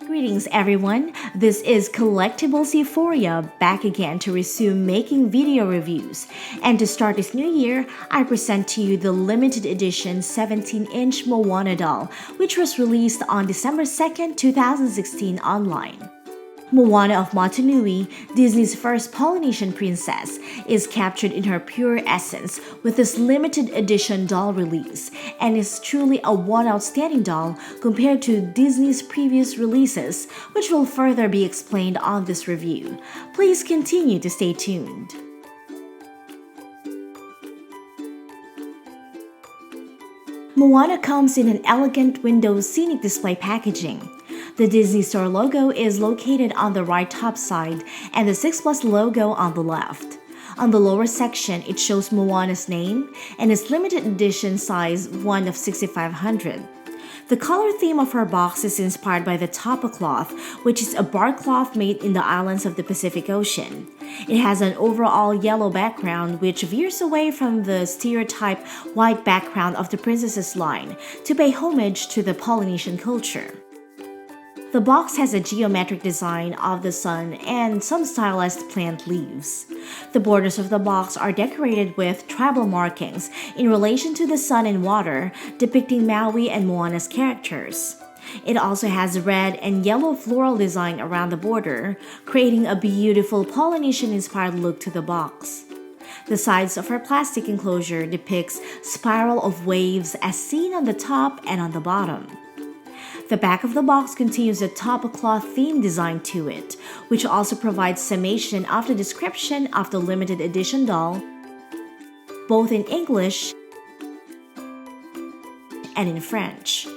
Greetings everyone, this is Collectibles Euphoria back again to resume making video reviews. And to start this new year, I present to you the limited edition 17-inch Moana doll, which was released on December 2nd, 2016 online. Moana of Motunui, Disney's first Polynesian princess, is captured in her pure essence with this limited edition doll release and is truly a one outstanding doll compared to Disney's previous releases, which will further be explained on this review. Please continue to stay tuned. Moana comes in an elegant window scenic display packaging. The Disney Store logo is located on the right top side and the 6+ logo on the left. On the lower section, it shows Moana's name and its limited edition size 1 of 6,500. The color theme of her box is inspired by the tapa cloth, which is a bark cloth made in the islands of the Pacific Ocean. It has an overall yellow background which veers away from the stereotype white background of the princess's line to pay homage to the Polynesian culture. The box has a geometric design of the sun and some stylized plant leaves. The borders of the box are decorated with tribal markings in relation to the sun and water, depicting Maui and Moana's characters. It also has red and yellow floral design around the border, creating a beautiful Polynesian-inspired look to the box. The sides of her plastic enclosure depicts spiral of waves as seen on the top and on the bottom. The back of the box continues a tapa cloth theme design to it, which also provides summation of the description of the limited edition doll, both in English and in French.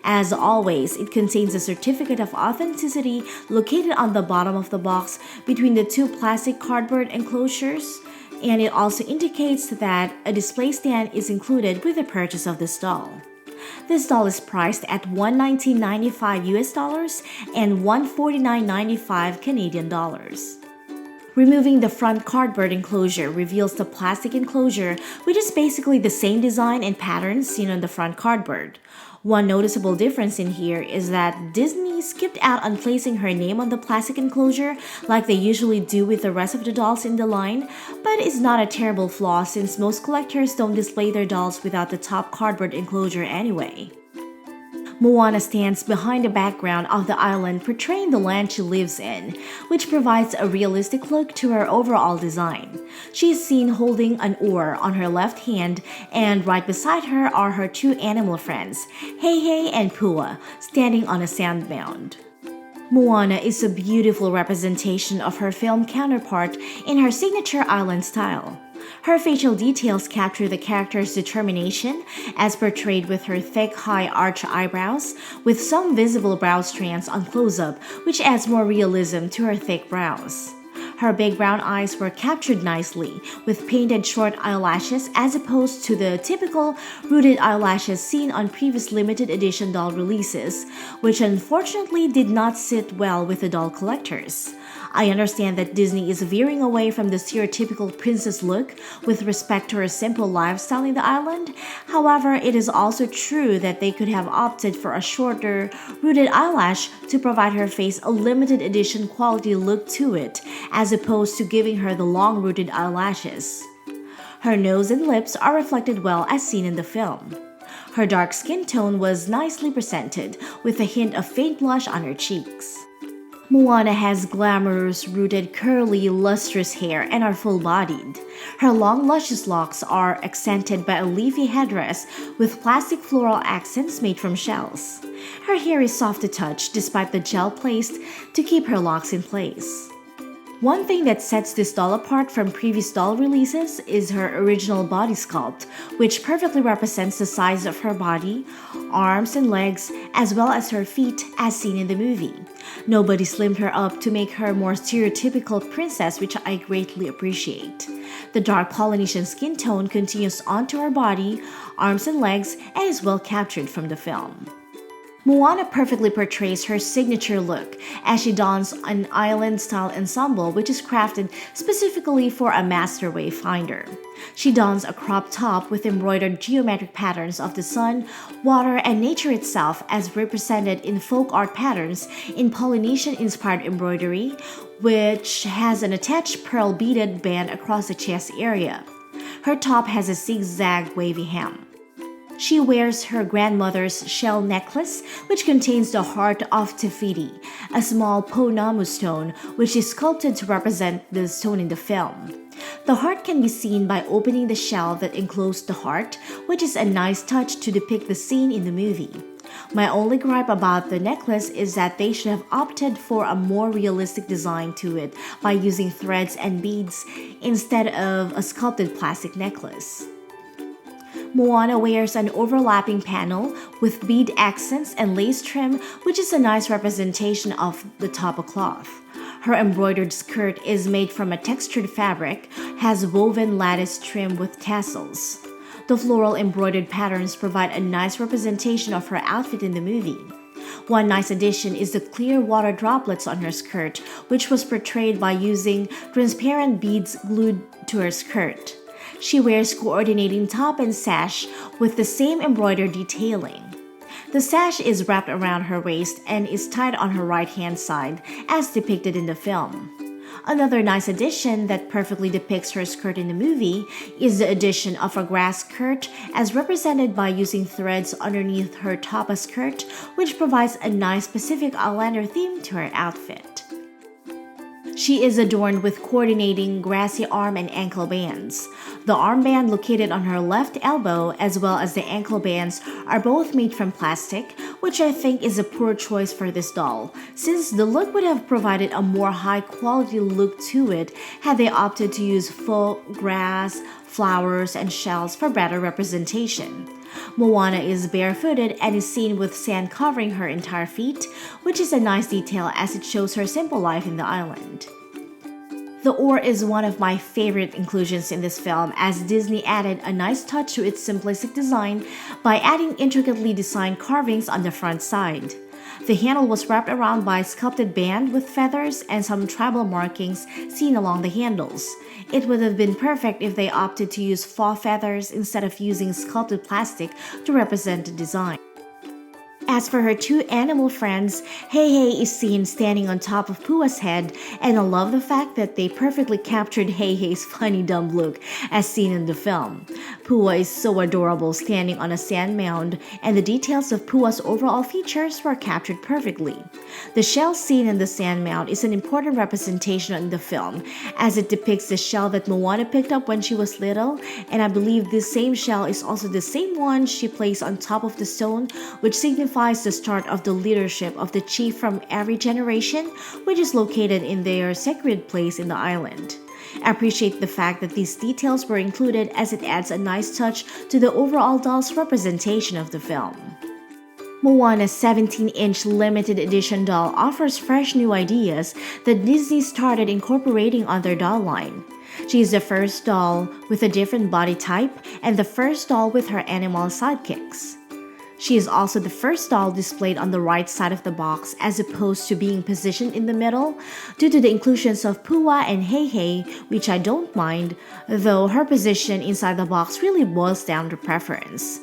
As always, it contains a certificate of authenticity located on the bottom of the box between the two plastic cardboard enclosures, and it also indicates that a display stand is included with the purchase of this doll. This doll is priced at $119.95 US and $149.95 Canadian dollars. Removing the front cardboard enclosure reveals the plastic enclosure, which is basically the same design and pattern seen on the front cardboard. One noticeable difference in here is that Disney skipped out on placing her name on the plastic enclosure like they usually do with the rest of the dolls in the line, but it's not a terrible flaw since most collectors don't display their dolls without the top cardboard enclosure anyway. Moana stands behind the background of the island portraying the land she lives in, which provides a realistic look to her overall design. She is seen holding an oar on her left hand, and right beside her are her two animal friends, Hei and Pua, standing on a sand mound. Moana is a beautiful representation of her film counterpart in her signature island style. Her facial details capture the character's determination as portrayed with her thick, high arch eyebrows, with some visible brow strands on close-up, which adds more realism to her thick brows. Her big brown eyes were captured nicely, with painted short eyelashes as opposed to the typical rooted eyelashes seen on previous limited edition doll releases, which unfortunately did not sit well with the doll collectors. I understand that Disney is veering away from the stereotypical princess look with respect to her simple lifestyle in the island. However, it is also true that they could have opted for a shorter, rooted eyelash to provide her face a limited edition quality look to it, as opposed to giving her the long rooted eyelashes. Her nose and lips are reflected well as seen in the film. Her dark skin tone was nicely presented, with a hint of faint blush on her cheeks. Moana has glamorous, rooted, curly, lustrous hair and are full-bodied. Her long, luscious locks are accented by a leafy headdress with plastic floral accents made from shells. Her hair is soft to touch despite the gel placed to keep her locks in place. One thing that sets this doll apart from previous doll releases is her original body sculpt, which perfectly represents the size of her body, arms and legs, as well as her feet as seen in the movie. Nobody slimmed her up to make her a more stereotypical princess, which I greatly appreciate. The dark Polynesian skin tone continues onto her body, arms and legs, and is well captured from the film. Moana perfectly portrays her signature look as she dons an island-style ensemble which is crafted specifically for a master wayfinder. She dons a crop top with embroidered geometric patterns of the sun, water, and nature itself as represented in folk art patterns in Polynesian-inspired embroidery, which has an attached pearl beaded band across the chest area. Her top has a zigzag wavy hem. She wears her grandmother's shell necklace, which contains the heart of Te Fiti, a small pounamu stone which is sculpted to represent the stone in the film. The heart can be seen by opening the shell that enclosed the heart, which is a nice touch to depict the scene in the movie. My only gripe about the necklace is that they should have opted for a more realistic design to it by using threads and beads instead of a sculpted plastic necklace. Moana wears an overlapping panel with bead accents and lace trim, which is a nice representation of the tapa cloth. Her embroidered skirt is made from a textured fabric, has woven lattice trim with tassels. The floral embroidered patterns provide a nice representation of her outfit in the movie. One nice addition is the clear water droplets on her skirt, which was portrayed by using transparent beads glued to her skirt. She wears coordinating top and sash with the same embroidered detailing. The sash is wrapped around her waist and is tied on her right-hand side, as depicted in the film. Another nice addition that perfectly depicts her skirt in the movie is the addition of a grass skirt as represented by using threads underneath her tapa skirt, which provides a nice Pacific Islander theme to her outfit. She is adorned with coordinating grassy arm and ankle bands. The armband located on her left elbow as well as the ankle bands are both made from plastic, which I think is a poor choice for this doll, since the look would have provided a more high-quality look to it had they opted to use faux grass, flowers, and shells for better representation. Moana is barefooted and is seen with sand covering her entire feet, which is a nice detail as it shows her simple life in the island. The oar is one of my favorite inclusions in this film as Disney added a nice touch to its simplistic design by adding intricately designed carvings on the front side. The handle was wrapped around by a sculpted band with feathers and some tribal markings seen along the handles. It would have been perfect if they opted to use faux feathers instead of using sculpted plastic to represent the design. As for her two animal friends, Hei Hei is seen standing on top of Pua's head, and I love the fact that they perfectly captured Hei Hei's funny dumb look as seen in the film. Pua is so adorable standing on a sand mound, and the details of Pua's overall features were captured perfectly. The shell seen in the sand mound is an important representation in the film, as it depicts the shell that Moana picked up when she was little, and I believe this same shell is also the same one she placed on top of the stone, which signifies the start of the leadership of the chief from every generation, which is located in their sacred place in the island. I appreciate the fact that these details were included as it adds a nice touch to the overall doll's representation of the film. Moana's 17-inch limited edition doll offers fresh new ideas that Disney started incorporating on their doll line. She is the first doll with a different body type and the first doll with her animal sidekicks. She is also the first doll displayed on the right side of the box as opposed to being positioned in the middle due to the inclusions of Pua and Hei Hei, which I don't mind, though her position inside the box really boils down to preference.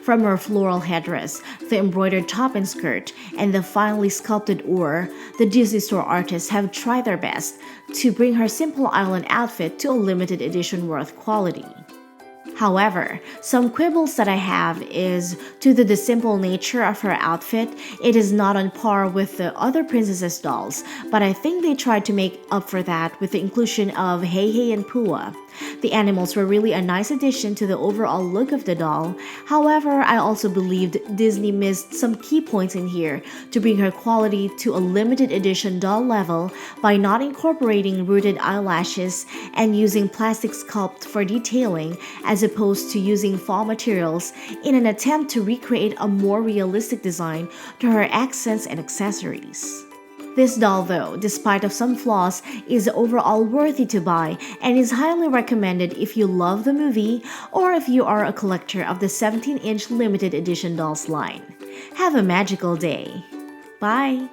From her floral headdress, the embroidered top and skirt, and the finely sculpted oar, the Disney Store artists have tried their best to bring her simple island outfit to a limited edition worth quality. However, some quibbles that I have is due to the simple nature of her outfit, it is not on par with the other princesses dolls, but I think they tried to make up for that with the inclusion of Hei Hei and Pua. The animals were really a nice addition to the overall look of the doll. However, I also believed Disney missed some key points in here to bring her quality to a limited edition doll level by not incorporating rooted eyelashes and using plastic sculpt for detailing as opposed to using fall materials in an attempt to recreate a more realistic design to her accents and accessories. This doll though, despite of some flaws, is overall worthy to buy and is highly recommended if you love the movie or if you are a collector of the 17-inch limited edition dolls line. Have a magical day. Bye!